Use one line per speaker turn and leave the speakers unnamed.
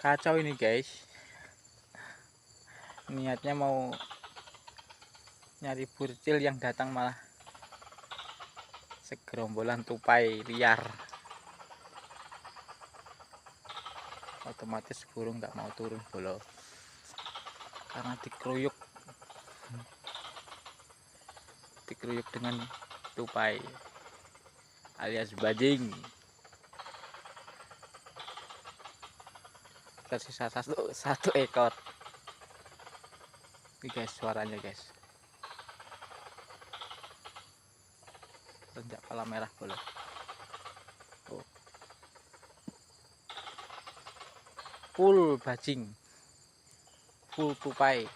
Kacau ini guys, niatnya mau nyari burcil, yang datang malah segerombolan tupai liar. Otomatis burung nggak mau turun bolo karena dikeruyuk dengan tupai alias bajing. Tersisa satu ekor. Ini guys suaranya guys, renjak kepala merah bolo. Oh. Full bajing, full tupai.